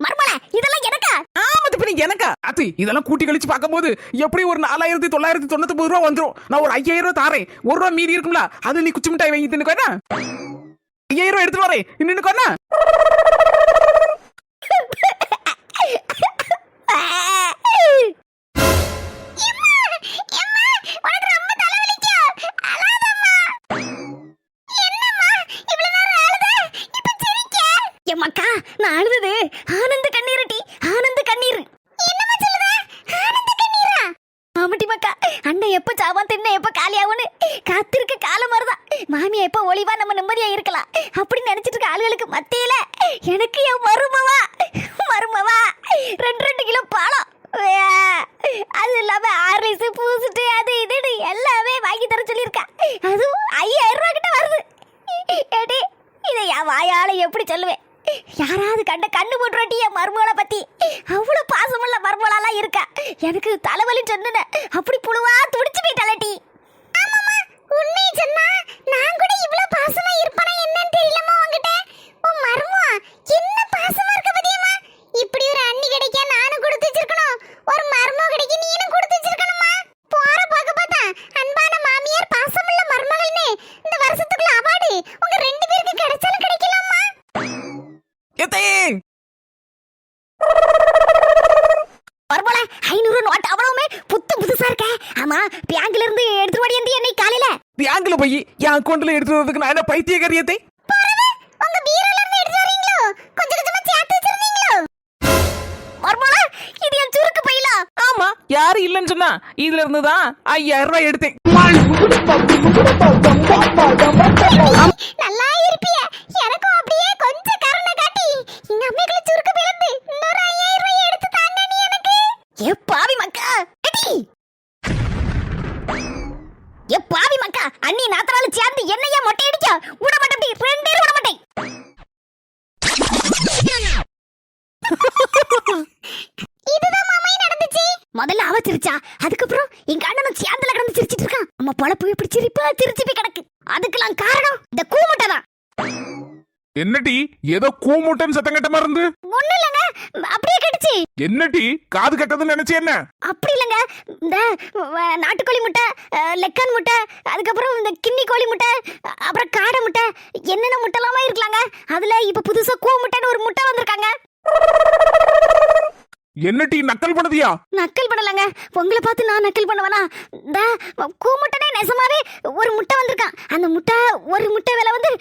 மர்மோல இதெல்லாம் எனக்கா? ஆமா பின்ன எனக்கா? அது இதெல்லாம் கூட்டி கழிச்சு பார்க்கும்போது எப்படி ஒரு 4999 ரூபா வந்துரும். நான் ஒரு 5000 ரூபா தாரேன், 1 ரூபா மீதி இருக்கும்ல, அது நீ குச்சி மிட்டாய் வாங்கி தின்னுக்கோனா. 5000 ரூபா எடுத்துட்டு வரேன், நின்னுக்கோனா. மக்கா நான் அழுதது ஆனந்த கண்ணீரட்டி, ஆனந்த கண்ணீர். என்னமா சொல்லுத? ஆனந்த கண்ணீரா? ஆமாட்டி மக்கா, அண்ணன் எப்ப சாவா தின்ன எப்ப காலியாவுன்னு காத்திருக்க காலம் வருதா. மாமியா எப்ப ஒளிவா நம்ம நிம்மதியா இருக்கலாம் அப்படின்னு நினைச்சிட்டு இருக்க ஆளுகளுக்கு மத்தியில எனக்கு என் மருமவா 2 கிலோ பாலம், அது இல்லாம ஆர்லிஸ் பூசிட்டு அது இதுன்னு எல்லாமே வாங்கி தர சொல்லியிருக்கா. அதுவும் 5000 ரூபா கிட்ட வருது. ஏடி இதை என் வாயால எப்படி சொல்லுவேன்? யாராவது கண்ணு போட்டுறட்டி என் மருமகளை பத்தி. அவ்வளவு பாசமுள்ள மருமகளெல்லாம் இருக்கா. எனக்கு தலைவலி சொன்ன அப்படி புழுவா துடிச்சு போயிட்டாலட்டி. ஆமாமா, உண்மையை சொன்னா நான் கூட இவ்வளவு பாசமா இருப்பானா என்னன்னு தெரியலமா உன்கிட்ட. உன் மருமவா என்ன பாசமா இருக்க பத்தியமா. இப்படி ஒரு அண்ணி கிடைக்க நானும் கொடுத்து வச்சிருக்கணும், ஒரு மருமக கிடைக்க நீனும் கொடுத்து வச்சிருக்கணுமா. போற போக பார்த்தா அன்பான மாமியார் பாசமுள்ள மருமகள்னு இந்த வருஷத்துக்குள்ள அவார்டு உங்க 2 பேருக்கு கிடைச்சாலும் கிடைக்கலாமா? ஏத்தே மர்மோல 500 நோட் அவ்வளவுமே புதுசா இருக்க. ஆமா, பேங்க்ல இருந்து எடுத்து ஓடி வந்து என்னை காலையில பேங்க்ல போய் என் அக்கௌண்ட்ல எடுத்து வரதுக்கு நான் என்ன பைத்தியக்காரியத்தை? உங்க பீரோல இருந்து எடுத்து வரீங்களோ, கொஞ்சம் கொஞ்சமா சேர்த்து வச்சிருந்தீங்களோ? மர்மோல இது என் சுருக்கு பையில. ஆமா, யாரு இல்லன்னு சொன்னா இதுல இருந்து தான் 5000 ரூபாய் எடுத்தேன். நல்லா இருப்பிய, எனக்கும் அப்படியே கொஞ்சம் கருணை காட்டி எங்க அம்மைக்குள்ள சுருக்கு பையில இருந்து இன்னொரு 5000 ரூபாய் எடுத்து தாங்க நீ எனக்கு. ஏ பாவி மக்கா, ஏ பாவி மக்கா, அண்ணி நாத்தனால சேர்ந்து என்னையா மொட்டை அடிக்க விட மாட்டேன், ரெண்டே விட மாட்டேன். இதுதான் மாமாய் நடந்துச்சு. முதல்ல அவ சிரிச்சா, அதுக்கப்புறம் எங்க அண்ணனும் சேர்ந்துல கிடந்து சிரிச்சிட்டு இருக்கான். நம்ம பொழப்பு இப்படி சிரிப்பா சிரிச்சு போய் கிடக்கு. அதுக்கெல்லாம் காரணம் இந்த கூமுட்டை தான். என்னடி ஏதோ கூமுட்டன் சத்தம் கட்ட மாதிரி இருந்து? ஒண்ணு இல்லங்க, அப்படியே கேட்டுச்சு. என்னடி காது கட்டதுன்னு நினைச்சு என்ன? அப்படி இல்லங்க, இந்த நாட்டுக்கோழி முட்டை, லெக்கன் முட்டை, அதுக்கப்புறம் இந்த கிண்ணி கோழி முட்டை, அப்புறம் காடை முட்டை, என்னென்ன முட்டைலாமா இருக்கலாங்க. அதுல இப்ப புதுசா கூ முட்டைன்னு ஒரு முட்டை வந்திருக்காங்க. என்னடி நக்கல் பண்ணதியா? நக்கல் பண்ணலங்க, உங்களை பார்த்து நான் நக்கல் பண்ணுவேனா? இந்த கூமுட்டனே நெசமாவே ஒரு முட்டை வந்திருக்கான். அந்த முட்டை, ஒரு முட்டை விலை வந்து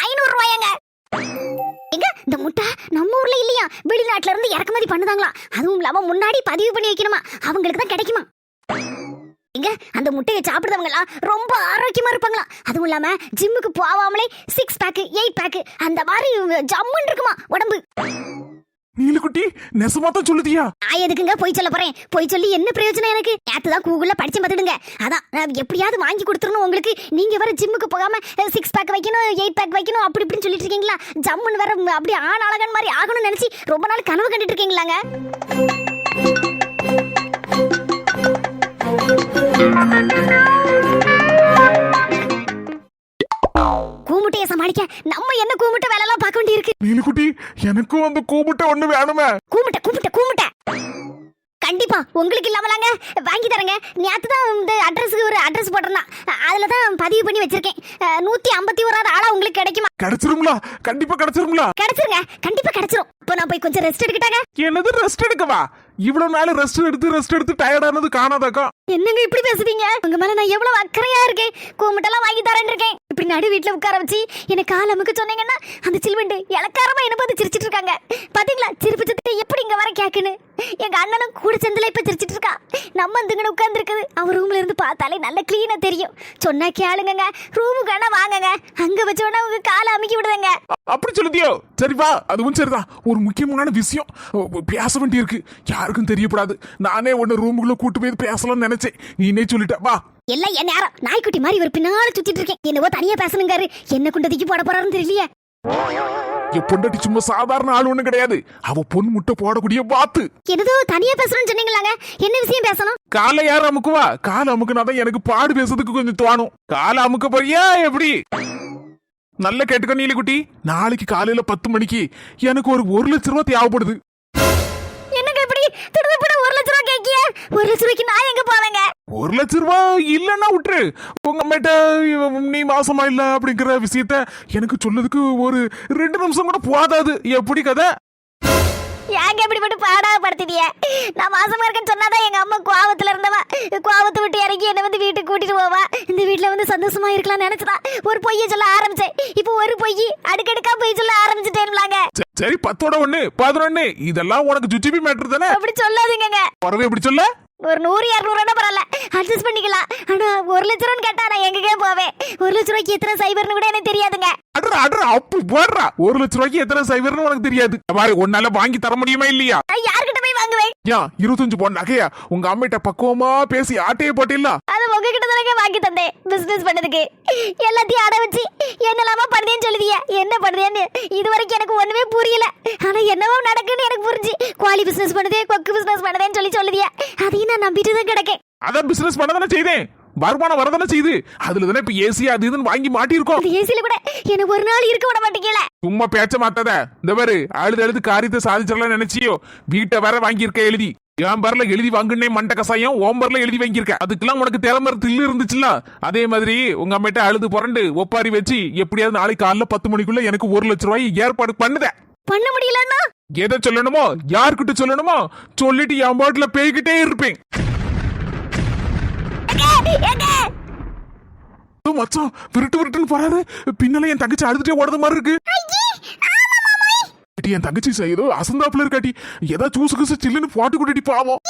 500 ரூபாயங்க. எங்க இந்த முட்டை நம்ம ஊர்ல இல்லையா, வெளிநாட்டுல இருந்து இறக்குமதி பண்ணுதாங்களா. அதுவும் இல்லாம முன்னாடி பதிவு பண்ணி வைக்கணுமா, அவங்களுக்கு தான் கிடைக்குமா. எங்க அந்த முட்டையை சாப்பிடுறவங்கலாம் ரொம்ப ஆரோக்கியமா இருப்பாங்களா. அதுவும் இல்லாம ஜிம்முக்கு போகாமலே 6 பேக் 8 பேக் அந்த மாதிரி ஜம்முன்னு இருக்குமா உடம்பு. நீலக்குட்டி நெசமாத்தான் சொல்லுதியா? நான் எதுக்குங்க போய் சொல்ல போறேன்? போய் சொல்லி என்ன பிரயோஜனம் எனக்கு? நேத்துதான் கூகுள்ல படிச்சு பார்த்துடுங்க. அதான் நான் எப்படியாவது வாங்கி கொடுத்துடணும் உங்களுக்கு. நீங்க வேற ஜிம்முக்கு போகாம 6 பேக் வைக்கணும் 8 பேக் வைக்கணும் அப்படி இப்படின்னு சொல்லிட்டு இருக்கீங்களா. ஜம்முன்னு வேற அப்படி ஆண் அழகன் மாதிரி ஆகணும்னு நினைச்சு ரொம்ப நாள் கனவு கண்டுட்டு இருக்கீங்களாங்க. கூமுட்டையை சமாளிக்க நம்ம என்ன கூமுட்டை வேலை எல்லாம் பார்க்க வேண்டி இருக்கு. நீலக்குட்டி எனக்கும் அந்த கூமுட்டை ஒண்ணு வேணுமே. கூமுட்டை கூமுட்டை கூமுட்டை கண்டிப்பா உங்களுக்கு இல்லாமலாங்க வாங்கி தரேங்க. நேத்து தான் இந்த அட்ரஸுக்கு ஒரு அட்ரஸ் போட்டிருந்தான், அதுல தான் பதிவு பண்ணி வச்சிருக்கேன். 151வது ஆளா உங்களுக்கு கிடைக்குமா? கிடைச்சிருங்களா? கண்டிப்பா கிடைச்சிருங்களா? கிடைச்சிருங்க, கண்டிப்பா கிடைச்சிரும். இப்போ நான் போய் கொஞ்சம் ரெஸ்ட் எடுக்கட்டாங்க. என்னது ரெஸ்ட் எடுக்கவா? இவ்வளவு நாள் ரெஸ்ட் எடுத்து டயர்டானது காணாதாக்கா? என்னங்க இப்படி பேசுறீங்க? உங்க மேல நான் எவ்வளவு அக்கறையா இருக்கேன். கூமுட்டெல்லாம் வாங்கி தரேன் இருக்கேன். இப்படி நடு வீட்டுல உட்கார வச்சு எனக்கு கால் அமுக்க சொன்னீங்கன்னா அந்த சில்வண்டு இலக்காரமா என்ன பார்த்து சிரிச்சிட்டு இருக்காங்க. பாத்தீங்களா சிரிப்பு சத்தத்தை எப்படி இங்க வர கேக்குன்னு. எங்க அண்ணனும் கூட சேர்ந்துல இப்ப சிரிச்சிட்டு இருக்கா. நம்ம இந்துங்கன்னு உட்கார்ந்து இருக்குது. அவர் ரூம்ல இருந்து பார்த்தாலே நல்ல கிளீனா தெரியும். சொன்னா கேளுங்க, ரூமுக்கு வேணா வாங்குங்க, அங்க வச்சோன்னா உங்க காலை அமுக்கி விடுதுங்க. அப்படி சொல்லுதியோ? சரிவா, அதுவும் சரிதான். ஒரு முக்கியமான விஷயம் பேச வேண்டி இருக்கு, யாருக்கும் தெரியப்படாது. நானே உன்ன ரூமுக்குள்ள கூட்டு போய் பேசலாம்னு நினைச்சேன், நீனே சொல்லிட்ட. வா. எல்லாம் என் நேரம். நாய்க்குட்டி மாதிரி ஒரு பின்னால சுத்திட்டு இருக்கேன். என்னவோ தனியா பேசணுங்காரு, என்ன குண்டதிக்கு போட போறாருன்னு தெரியலையே. என் பொண்டாட்டி சும்மா சாதாரண ஆள் ஒண்ணு கிடையாது. அவ பொன் முட்டை போடக்கூடிய வாத்து. என்னதோ தனியா பேசணும்னு சொன்னீங்களாங்க, என்ன விஷயம் பேசணும்? காலை யாரும் அமுக்குவா? காலை அமுக்குனாதான் எனக்கு பாடு பேசுறதுக்கு கொஞ்சம் தோணும். காலை அமுக்க போறியா எப்படி? நல்ல கேட்டுக்க நீலக்குட்டி, நாளைக்கு காலையில 10 மணிக்கு எனக்கு ஒரு 1 லட்சம் ரூபாய் தேவைப்படுது. என்னங்க இப்படி திரும்ப 1 லட்சம் ரூபாய் கேக்கிய? 1 லட்சம் ரூபாய்க்கு நான் எங்க போவேங்க? 1 லட்சம் ரூபாய் இல்லன்னா விட்டுரு. உங்க அம்மிட்ட நீ மாசமா இல்ல அப்படிங்கிற விஷயத்த எனக்கு சொல்லதுக்கு ஒரு 2 நிமிஷம் கூட போதாது. எப்படி கதை? ஏங்க இப்படி போட்டு பாடாப்படுத்திட்டிய? நான் மாசமா இருக்கேன்னு சொன்னாதான் எங்க அம்மா கோவத்துல இருந்தவா. கோவத்தை விட்டு இறங்கி என்ன வந்து வீட்டுக்கு கூட்டிட்டு போவா. இந்த வீட்டுல வந்து சந்தோஷமா இருக்கலாம்னு நினைச்சதா ஒரு பொய்ய சொல்ல ஆரம்பிச்சேன். இப்போ ஒரு பொய் அடுக்கடுக்கா பொய் சொல்ல ஆரம்பிச்சுட்டேன்லாங்க. சரி 10ஓட 1 11 இதெல்லாம் உனக்கு ஜுஜிபி மேட்டர் தானே? அப்படி சொல்லாதீங்க. பரவே எப்படி சொல்ல? ஒரு 100 200 பரவாயில்ல, அட்ஜஸ்ட் பண்ணிக்கலாம். ஆனா 1 லட்சம் ரூபான்னு கேட்டா நான் எங்கேயே போவேன்? 1 லட்சம் ரூபாய்க்கு எத்தனை சைபர்னு கூட எனக்கு தெரியாதுங்க. அப்படி போடுறா. 1 லட்சம் ரூபாய்க்கு எத்தனை சைபர்னு உனக்கு தெரியாது. பாரு, உன்னால வாங்கி தர முடியுமா இல்லையா? யார்கிட்ட போய் வாங்குவேன்? 25 பவுன் நகையா உங்க அம்மிட்ட பக்குவமா பேசி ஆட்டையே போட்டில்ல? அது உங்ககிட்ட தானே வாங்கி தந்தேன் பிசினஸ் பண்ணதுக்கு. எல்லாத்தையும் அட வச்சு என்னெல்லாமா பண்ணுதேன்னு சொல்லுதியா? என்ன பண்ணுதேன்னு இது வரைக்கும் எனக்கு ஒண்ணுமே புரியல. ஆனா என்னவோ நடக்குன்னு எனக்கு புரிஞ்சு. கோழி பிசினஸ் பண்ணுதே, கொக்கு பிசினஸ் பண்ணுதேன்னு சொல்லுதியா? அதையும் நான் நம்பிட்டு தான் கிடக்கேன். அதான் பிசினஸ் பண்ணதானே செய்தேன், வருமானம் வரதானே செய்து. அதுல தானே இப்ப ஏசி அது இதுன்னு வாங்கி மாட்டிருக்கோம். அந்த ஏசில கூட எனக்கு ஒரு நாள் இருக்க விட மாட்டீங்கல. சும்மா பேச்ச மாத்தாத. இந்த பாரு, அழுது காரியத்தை சாதிச்சிடலாம் நினைச்சியோ? வீட்டை வேற வாங்கியிருக்க எழுதி. என் பேர்ல எழுதி வாங்குனே மண்ட கசாயம், ஓம் பேர்ல எழுதி வாங்கியிருக்க. அதுக்கெல்லாம் உனக்கு திறமை தில்லு இருந்துச்சுல. அதே மாதிரி உங்க அம்மிட்ட அழுது புரண்டு ஒப்பாரி வச்சு எப்படியாவது நாளைக்கு காலைல 10 மணிக்குள்ள எனக்கு 1 லட்சம் ரூபாய் ஏற்பாடு பண்ணுத. பண்ண முடியலன்னா எதை சொல்லணுமோ யாருக்கிட்ட சொல்லணுமோ சொல்லிட்டு என் பாட்டுல பேய்கிட்டே இருப்பேன். மச்சான் விருட்டுன்னு போறாரு. பின்னால என் தங்கச்சி அழுதுட்டே ஓடுற மாதிரி இருக்கு. என் தங்கச்சி ஏதோ அசந்தாப்புல இருக்காட்டி ஏதோ ஜூஸ் குசு சில்லுன்னு போட்டு கூட்டிட்டு பாவம்.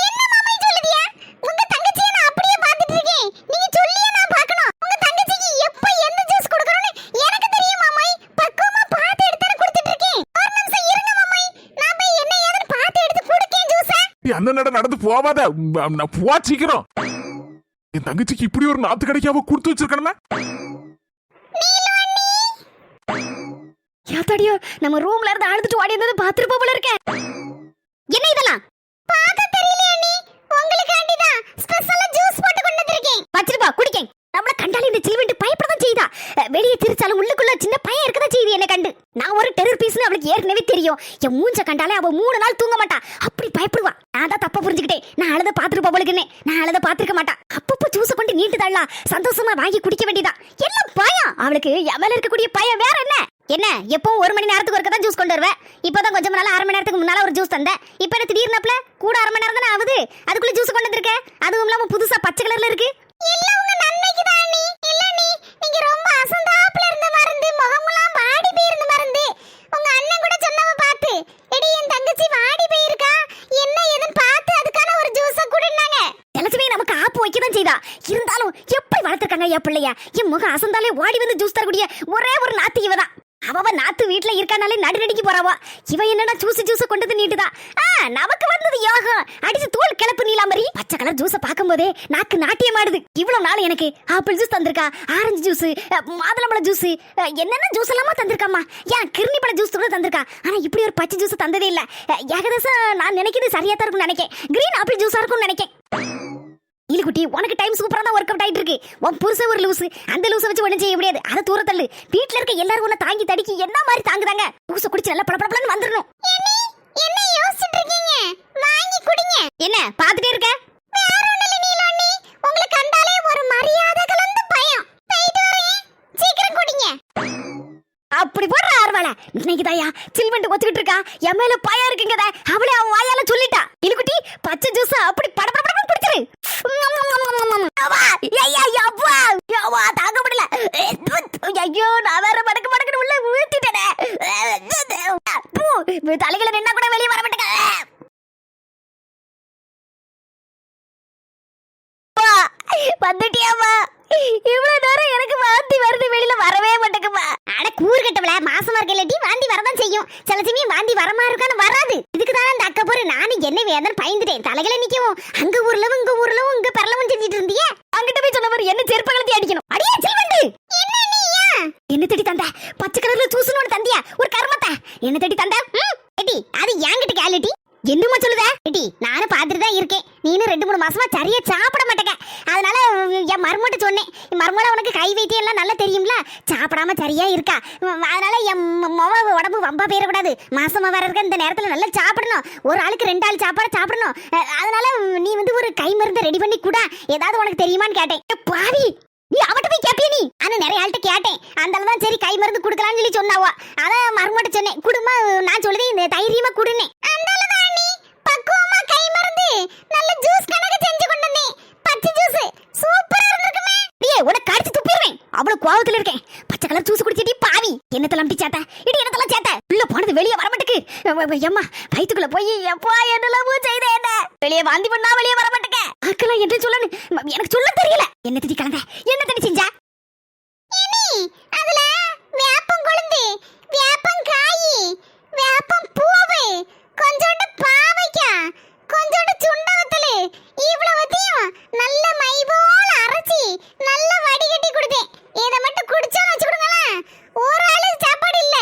அந்த நட நடந்து போவாத. நான் போ சீக்கிரம். என் தங்கச்சிக்கு இப்படி ஒரு நாத்து கிடைக்காம கொடுத்து வச்சிருக்கணுமே. யாத்தாடியோ நம்ம ரூம்ல இருந்து அழுதுட்டு ஓடி இருந்தது பாத்துட்டு போல இருக்க. என்ன இதெல்லாம் பாக்க தெரியல அண்ணி. உங்களுக்காண்டி தான் ஸ்பெஷலா ஜூஸ் போட்டு கொண்டு வந்திருக்கேன். வச்சிருப்பா குடிக்கேன். நம்மள கண்டாலே இந்த சில்வெண்ட் பயப்படதான் செய்தா. வெளியே சிரிச்சாலும் உள்ளுக்குள்ள சின்ன பையன் இருக்கதான் செய்து என்ன கண்டு. நான் ஒரு டெரர் பீஸ்னு அவளுக்கு ஏற்கனவே தெரியும். என் மூஞ்ச கண்டாலே அவ 3 நாள் தூங்க மாட்டா. அப்படி பயப்படுவா. நான் தான் தப்பா புரிஞ்சுக்கிட்டேன். நான் அழுத பாத்துட்டு போவளுக்குன்னு. நான் அழுத பாத்துக்க மாட்டா. அப்பப்போ ஜூஸ கொண்டு நீட்டு தள்ளலாம். சந்தோஷமா வாங்கி குடிக்க வேண்டியதா. எல்லாம் பயம். அவளுக்கு எவல இருக்கக்கூடிய பயம் வேற என்ன? என்ன எப்பவும் 1 மணி நேரத்துக்கு ஒருக்க தான் ஜூஸ் கொண்டு வருவேன். இப்போதான் கொஞ்சம் நாள் 1/2 மணி நேரத்துக்கு முன்னால ஒரு ஜூஸ் தந்தேன். இப்போ என்ன திடீர்னு கூட 1/2 மணி நேரம் தானே ஆகுது. அதுக்குள்ள ஜூஸ் கொண்டு வந்திருக்க. அதுவும் இல்லாம புதுசா பச்சை கலர்ல இருக்கு. எல்லாம் உங்க நன்மைக்கு தான் நீ. இல்ல நீ நீங்க ரொம்ப அசந்தாப்ல இருந்த மருந்து முகமெல்லாம் வாடி போய் இருந்த மருந்து. உங்க அண்ணன் கூட சொன்னவ பாத்து. எடி என் தங்கச்சி வாடி போய் இருக்கா. என்ன ஏதுன்னு பார்த்து அதுக்கான ஒரு ஜூஸ குடினாங்க. எல்லாமே நமக்கு ஆப்பு வைக்க தான் செய்தா. இருந்தாலும் எப்படி வளர்த்திருக்காங்க என் பிள்ளைய. என் முகம் அசந்தாலே ஓடி வந்து ஜூஸ் தரக்கூடிய ஒரே ஒரு நாத்து இவதான். அவ நாத்து வீட்ல இருக்கானாலே நடுநடிக்கு போறாவா. இவ என்னடா ஜூஸ் கொண்டு நீட்டுதா. நமக்கு வந்தது யோகம். அடிச்சு தோல் கிளப்பு நீலாம்பரி. பச்சை கலர் ஜூஸ பாக்கும்போதே நாக்கு நாட்டியம் ஆடுது. இவ்வளவு நாள் எனக்கு ஆப்பிள் ஜூஸ் தந்திருக்கா, ஆரஞ்சு ஜூஸ், மாதுளம்பழ ஜூஸ், என்னென்ன ஜூஸ் எல்லாமா தந்திருக்காமா. ஏன் கிர்னி பழ ஜூஸ் கூட தந்திருக்கா. ஆனா இப்படி ஒரு பச்சை ஜூஸ் தந்ததே இல்ல. ஏகதேசம் நான் நினைக்கிறது சரியா தான் இருக்கும்னு நினைக்கேன். கிரீன் ஆப்பிள் ஜூஸா இருக்கும்னு நினைக்கேன். இலுக்குட்டி உனக்கு டைம் சூப்பரா தான் ஒர்க் அவுட் ஆயிட்டு இருக்கு. உன் புருஷன் ஒரு லூசு. அந்த லூசை வச்சு ஒண்ணும் செய்ய முடியாது. அதை தூர தள்ளு. வீட்ல இருக்க எல்லாரும் உன்னை தாங்கி தடிக்கி என்ன மாதிரி தாங்குதாங்க. ஜூஸை குடிச்சு நல்லா படபடன்னு வந்துடணும். என்ன யோசிச்சுட்டு இருக்கீங்க? வாங்கி குடிங்க. என்ன பாத்துட்டே இருக்க? வேற ஒண்ணும் இல்ல நீலோண்ணி. உங்களை கண்டாலே ஒரு மரியாதை கலந்த பயம். போயிட்டு வரேன். சீக்கிரம் குடிங்க. அப்படி போடுற ஆர்வால இன்னைக்கு தாயா சில்வெண்ட் ஒத்துக்கிட்டு இருக்கா. என் மேல பயம் இருக்குங்கத. அவளே அவன் வாயால சொல்லிட்டா. இலுக்குட்டி பச்சை ஜூஸ் அப்படி படபடன்னு குடிச்சிரு. தாங்க முடியல. ஐயோ நான் வேற மடக்கு மடக்குன்னு உள்ள ஊத்திட்டேனே. தலைகளை நின்னா கூட வெளியே வர மாட்டேங்க. வந்துட்டியாமா? இவ்வளவு நேரம் எனக்கு வாந்தி வருது. வெளியில வரவே மாட்டேங்குமா. அட கூறுகட்டவள மாசமா இருக்க இல்லாட்டி வாந்தி வரதான் செய்யும். சில சமயம் வாந்தி வரமா இருக்கான்னு வராது. இதுக்குதான் அந்த அக்கா போற நானும் என்ன வேதனை பயந்துட்டேன். தலைகளை நிக்கவும் அங்க ஊர்லவும் இங்க ஊர்லவும் இங்க பரலவும் செஞ்சுட்டு இருந்தியே. அங்கிட்ட போய் சொன்னவர் என்ன செருப்பு கலத்தி அடிக்கணும். அடியே சில்வண்டு என்ன நீயா என்ன தேடி தந்த? பச்சை கலர்ல ஜூஸ்னு ஒன்னு தந்தியா ஒரு கர்மத்தை. என்ன தேடி தந்த? எடி அது என்கிட்ட கேளுடி. என்னமா சொல்லுத? எடி நானும் பாத்துட்டு தான் இருக்கேன். நீனும் 2-3 மாசமா சரியா சாப்பிட மாட்டேங்க. அதனால என் மருமட்ட சொன்னேன். மருமலை உனக்கு கை வைத்தியம் எல்லாம் நல்லா தெரியும்ல. சாப்பிடாம சரியா இருக்கா. அதனால என் உடம்பு வம்பா போயிடக்கூடாது. மாசமா வர இருக்க இந்த நேரத்துல நல்லா சாப்பிடணும். ஒரு ஆளுக்கு 2 ஆள் சாப்பாடு சாப்பிடணும். அதனால நீ ஒரு கை மருந்து ரெடி பண்ணி கூட ஏதாவது உனக்கு தெரியுமான்னு கேட்டேன். பாவி நீ அவட்ட போய் கேப்பிய நீ. ஆனா நிறைய ஆள்கிட்ட கேட்டேன். அந்தாலதான் சரி கை மருந்து குடுக்கலாம்னு சொல்லி சொன்னாவோ. அதான் மருமட்ட சொன்னேன். குடுமா நான் சொல்லுதே இந்த தைரியமா குடுனே. அந்தாலதான் நீ பக்குவமா கை மருந்து நல்ல ஜூஸ் கணக்கு செஞ்சு கொண்டு வந்தேன். பச்சை ஜூஸ் சூப்பரா இருந்திருக்குமே. டேய் உனக்கு கடிச்சு துப்பிடுவேன். அவ்வளவு கோவத்துல இருக்கேன். பச்சை கலர் ஜூஸ் குடிச்சிட்டி பாவி. என்னத்தெல்லாம் சேட்ட இடி என்னத்தெல்லாம் சேட்ட உள்ள போனது வெளியே வர மாட்டேக்கு. எம்மா வயித்துக்குள்ள போய் எப்பா என்னெல்லாம் செய்த என்ன வெளியே வாந்தி பண்ணா வெளியே வர மாட்டேங்க. அக்கெல்லாம் என்ன சொல்லணும் எனக்கு சொல்ல தெரியல. என்ன திட்டி கலந்த என்ன தண்ணி செஞ்சா? அதுல வேப்பம் கொழுந்து, வேப்பம் காய், வேப்பம் பூவு, கொஞ்சோண்டு பாவைக்காய், கொஞ்சோண்டு சுண்டவத்தல், இவ்வளவுத்தையும் நல்ல மை போல அரைச்சி நல்ல வடிகட்டி கொடுத்தேன். இதை மட்டும் குடிச்சோன்னு வச்சுக்கிடுங்களேன். ஒரு ஆளு சாப்பாடு இல்ல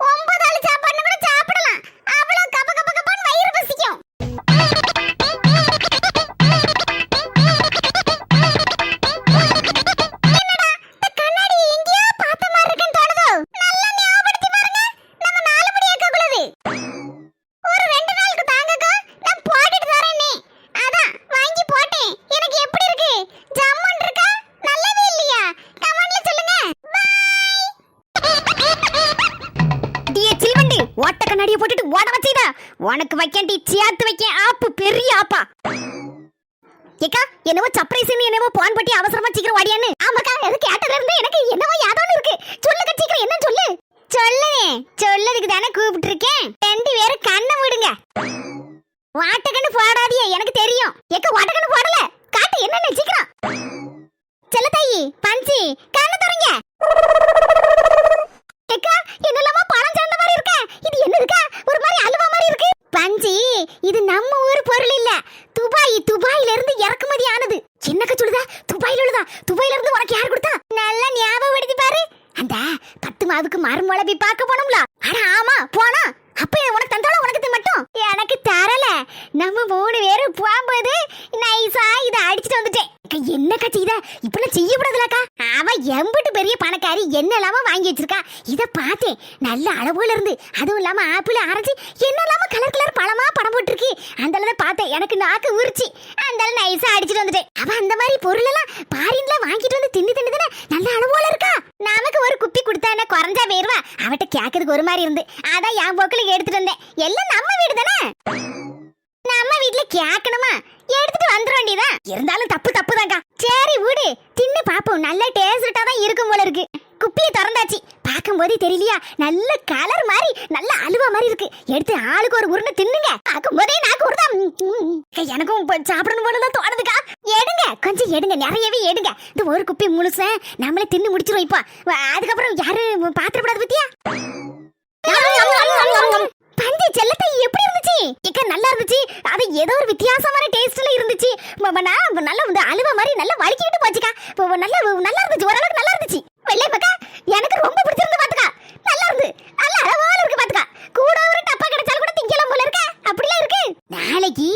9 ஆளு சாப்பாடுன்னு கூட சாப்பிடலாம். அவ்வளவு கப கப கபன்னு வயிறு பசிக்கும். ஓட்ட கண்ணாடியை போட்டுட்டு ஓட வச்சீடா. உனக்கு வைக்கண்டி சேர்த்து வைக்க ஆப்பு பெரிய ஆப்பா. ஏக்கா என்னவோ சர்ப்ரைஸ்னு என்னவோ போன் பட்டி அவசரமா சீக்கிரம் வாடியான்னு. ஆமாக்கா எது கேட்டதுல இருந்து எனக்கு என்னவோ யாதோன்னு இருக்கு. சொல்லுங்க சீக்கிரம் என்ன சொல்லு. சொல்லதுக்கு தானே கூப்பிட்டு இருக்கேன். 2 பேரும் கண்ணை விடுங்க. வாட்டக்கண்ணு போடாதியே எனக்கு தெரியும். ஏக்கா வாட்டக்கண்ணு போடல. காட்டு என்னன்னு சீக்கிரம். செல்ல தாயி பஞ்சி கண்ணு தரங்க. ஏக்கா என்னெல்லாமா பழம் சேர்ந்த மாதிரி இருக்க. இது என்ன இருக்கா ஒரு மாதிரி அல்வா மாதிரி இருக்கு. பஞ்சி இது நம்ம ஊர் பொருள் இல்ல, துபாயில இருந்து இறக்குமதி ஆனது. என்னக்க சொல்லுதா? துபாயில உள்ளதா? துபாயில இருந்து உனக்கு யார் கொடுத்தா? நல்லா ஞாபகம் எடுத்து பாரு. அந்த 10 மாவுக்கு மறுமொழி பார்க்க போனோம்ல. அட ஆமா போனோம். அப்ப உனக்கு தந்தாலும் உனக்கு மட்டும் எனக்கு தரல. நம்ம 3 பேரும் போகும்போது நைஸா இதை அடிச்சுட்டு வந்துட்டேன். என்ன கட்சி இத இப்பெல்லாம் செய்யக்கூடாதுலக்கா. அவ எம்பிட்டு பெரிய பணக்காரி என்னெல்லாம வாங்கி வச்சிருக்கா. இத பார்த்தேன் நல்ல அளவுல இருந்து. அதுவும் இல்லாம ஆப்பிள் ஆரஞ்சு என்னெல்லாம கலர் பழமா படம் போட்டுருக்கு. அந்த அளவு பார்த்தேன் எனக்கு நாக்கு உரிச்சு. அந்த நைஸா அடிச்சுட்டு வந்துட்டேன். அவ அந்த மாதிரி பொருள் எல்லாம் பாரின்ல வாங்கிட்டு வந்து தின்னு தின்னுதானே நல்ல அளவுல இருக்கா. நமக்கு ஒரு குப்பி கொடுத்தா என்ன குறைஞ்சா போயிருவா. அவட்ட கேட்கறதுக்கு ஒரு மாதிரி இருந்து அதான் என் போக்கில் எடுத்துட்டு வந்தேன். எல்லாம் நம்ம வீடு தானே, நம்ம வீட்டுல கேட்கணுமா? எடுத்துட்டு வந்துட வேண்டியதான். இருந்தாலும் தப்பு தாங்க. சரி விடு, தின்னு பாப்போம். நல்ல டேஸ்டா தான் இருக்கும் போல இருக்கு. குப்பியை திறந்தாச்சு. பார்க்கும் போதே தெரியலையா நல்ல கலர் மாதிரி நல்ல அலுவா மாதிரி இருக்கு. எடுத்து ஆளுக்கு ஒரு உருண்டை தின்னுங்க. பார்க்கும் போதே நாக்கு உருதான். எனக்கும் சாப்பிடணும் போலதான் தோணுதுக்கா. எடுங்க, கொஞ்சம் எடுங்க, நிறையவே எடுங்க. இந்த ஒரு குப்பி முழுச நம்மளே தின்னு முடிச்சிரும். இப்போ அதுக்கப்புறம் யாரு பாத்திரப்படாத பத்தியா? பஞ்சு செல்லத்தை எப்படி இருந்துச்சு? இக்க நல்லா இருந்துச்சு. அது ஏதோ ஒரு வித்தியாசமான டேஸ்ட்ல இருந்துச்சு. நல்ல இந்த அலுவா மாதிரி நல்லா வலிக்கிட்டு போச்சுக்கா. நல்லா இருந்துச்சு, ஓரளவுக்கு நல்லா இருந்துச்சு. வெள்ளை பக்கா எனக்கு ரொம்ப பிடிச்சிருந்து பாத்துக்கா. நல்லா இருந்து, நல்ல அளவால இருக்கு பாத்துக்கா. கூட ஒரு டப்பா கிடைச்சாலும் கூட திங்கலாம் போல இருக்க. அப்படிலாம் இருக்கு. நாளைக்கு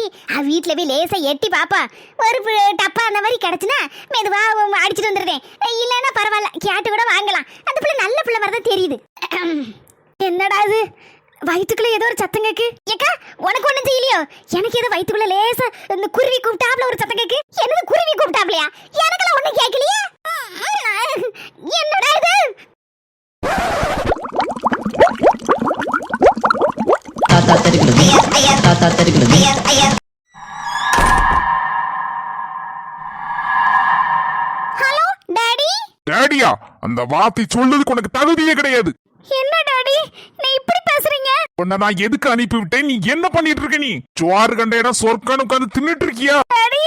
வீட்டுல போய் லேசா எட்டி பாப்பா. ஒரு டப்பா அந்த மாதிரி கிடைச்சுனா மெதுவா அடிச்சுட்டு வந்துடுறேன். இல்லன்னா பரவாயில்ல, கேட்டு கூட வாங்கலாம். அந்த பிள்ளை நல்ல பிள்ளை மாதிரி தான் தெரியுது. என்னடா இது வயிற்றுக்குள்ள ஏதோ ஒரு சத்தம் கேக்கு. ஏக்கா உனக்கு ஒண்ணும் செய்யலையோ? எனக்கு ஏதோ வயிற்றுக்குள்ள லேசா இந்த குருவி கூப்பிட்டாப்ல ஒரு சத்தம் கேக்கு. என்னது குருவி கூப்பிட்டாப்லையா? எனக்குலாம் ஒண்ணும் கேட்கலையே. என்னடா இது? Hello daddy. டேடியா, அந்த வார்த்தை சொல்றதுக்கு உனக்கு தகுதியே கிடையாது. என்ன டாடி நீ இப்படி பேசுறீங்க? உன்னை நான் எதுக்கு அனுப்பி விட்டேன்? நீ என்ன பண்ணிட்டு இருக்க? நீ சுவாறு கண்ட இடம் சொர்க்கான்னு உட்காந்து தின்னுட்டு இருக்கியா? டாடி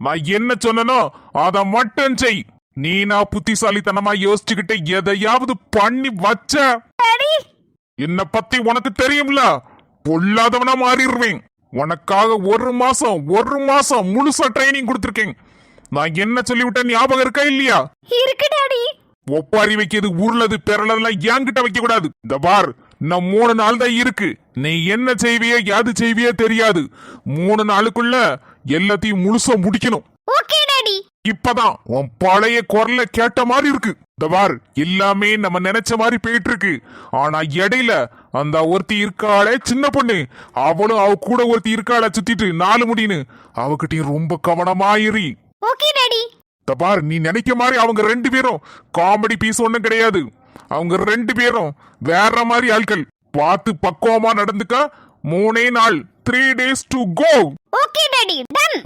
நான் என்ன சொன்னனோ அதை மட்டும் செய். நீ நான் புத்திசாலித்தனமா யோசிச்சுக்கிட்டு எதையாவது பண்ணி வச்ச டாடி என்ன பத்தி உனக்கு தெரியும்ல, பொல்லாதவனா மாறிடுவேன். உனக்காக ஒரு மாசம் முழுசா ட்ரைனிங் கொடுத்துருக்கேன். நான் என்ன சொல்லிவிட்டேன் ஞாபகம் இருக்கா இல்லையா? இருக்கு டாடி. ஒப்பாரி வைக்கிறது உருளது பெறலாம் என்கிட்ட வைக்க கூடாது. இந்த பார், இன்னும் 3 நாள் தான் இருக்கு. நீ என்ன செய்வியோ யாது செய்வியோ தெரியாது. 3 நாளுக்குள்ள எல்லாத்தையும் முழுசா முடிக்கணும். Okay daddy. இப்பதான் உன் பழைய குரல கேட்ட மாதிரி இருக்கு. இந்த பார், எல்லாமே நம்ம நினைச்ச மாதிரி போயிட்டு இருக்கு. ஆனா இடையில அந்த ஒருத்தி இருக்காளே சின்ன பொண்ணு, அவளும் அவ கூட ஒருத்தி இருக்காள சுத்திட்டு 4 முடின்னு, அவகிட்டையும் ரொம்ப கவனமாயிரி. Okay daddy. இந்த பார், நீ நினைக்க மாதிரி அவங்க 2 பேரும் காமெடி பீஸ் ஒண்ணும் கிடையாது. அவங்க 2 பேரும் வேற மாதிரி ஆட்கள். பார்த்து பக்குவமா நடந்துக்க. 3 நாள் 3 days to go. Okay daddy ton.